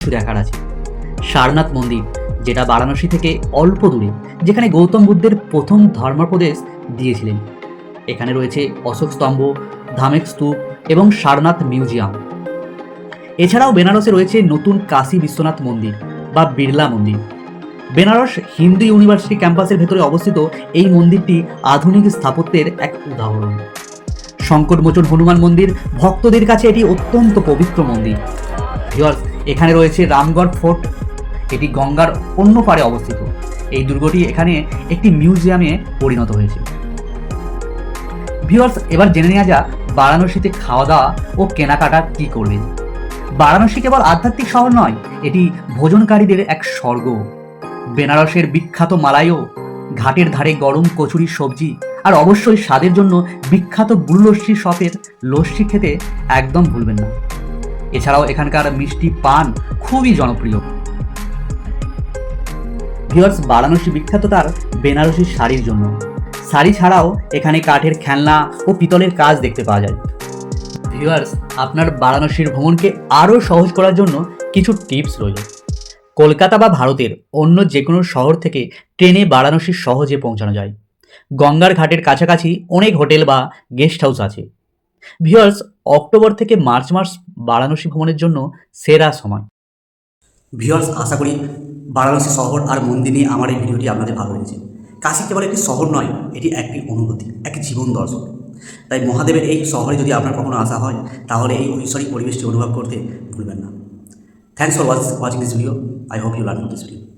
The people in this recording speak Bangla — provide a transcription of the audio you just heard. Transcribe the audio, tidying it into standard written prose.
কিছু দেখার আছে। সারনাথ মন্দির, যেটা বারাণসী থেকে অল্প দূরে, যেখানে গৌতম বুদ্ধের প্রথম ধর্মোপদেশ দিয়েছিলেন। এখানে রয়েছে অশোক স্তম্ভ, ধামেক স্তূপ এবং সারনাথ মিউজিয়াম। এছাড়াও বেনারসে রয়েছে নতুন কাশী বিশ্বনাথ মন্দির বা বিড়লা মন্দির। বেনারস হিন্দু ইউনিভার্সিটি ক্যাম্পাসের ভেতরে অবস্থিত এই মন্দিরটি আধুনিক স্থাপত্যের এক উদাহরণ। সংকটমোচন হনুমান মন্দির, ভক্তদের কাছে এটি অত্যন্ত পবিত্র মন্দির। ভিউয়ার্স, এখানে রয়েছে রামগড় ফোর্ট, এটি গঙ্গার অন্য পারে অবস্থিত। এই দুর্গটি এখানে একটি মিউজিয়ামে পরিণত হয়েছে। ভিউয়ার্স, এবার জেনে নেওয়া যাক বারাণসীতে খাওয়া দাওয়া ও কেনাকাটা কী করবেন। বারাণসী কেবল আধ্যাত্মিক শহর নয়, এটি ভোজনকারীদের এক স্বর্গ। বেনারসের বিখ্যাত মালাইও, ঘাটের ধারে গরম কচুরির সবজি, আর অবশ্যই স্বাদের জন্য বিখ্যাত গুড় লস্যি শপের লস্যি খেতে একদম ভুলবেন না। এছাড়াও এখানকার মিষ্টি পান খুবই জনপ্রিয়। ভিউয়ার্স, বারাণসী বিখ্যাত তার বেনারসি শাড়ির জন্য। শাড়ি ছাড়াও এখানে কাঠের খেলনা ও পিতলের কাজ দেখতে পাওয়া যায়। ভিউয়ার্স, আপনার বারাণসীর ভ্রমণকে আরও সহজ করার জন্য কিছু টিপস রয়েছে। কলকাতা বা ভারতের অন্য যে কোনো শহর থেকে ট্রেনে বারাণসী সহজে পৌঁছানো যায়। গঙ্গার ঘাটের কাছাকাছি অনেক হোটেল বা গেস্ট হাউস আছে। ভিউয়ার্স, অক্টোবর থেকে মার্চ মাস বারাণসী ভ্রমণের জন্য সেরা সময়। ভিউয়ার্স, আশা করি বারাণসী শহর আর মন্দির নিয়ে আমার এই ভিডিওটি আপনাদের ভালো লেগেছে। কাশী কেবল একটি শহর নয়, এটি একটি অনুভূতি, একটি জীবন দর্শন। তাই মহাদেবের এই শহরে যদি আপনার কখনো আসা হয়, তাহলে এই ঐশ্বরিক পরিবেশটি অনুভব করতে ভুলবেন না। Thanks for watching this video. I hope you learn from this video.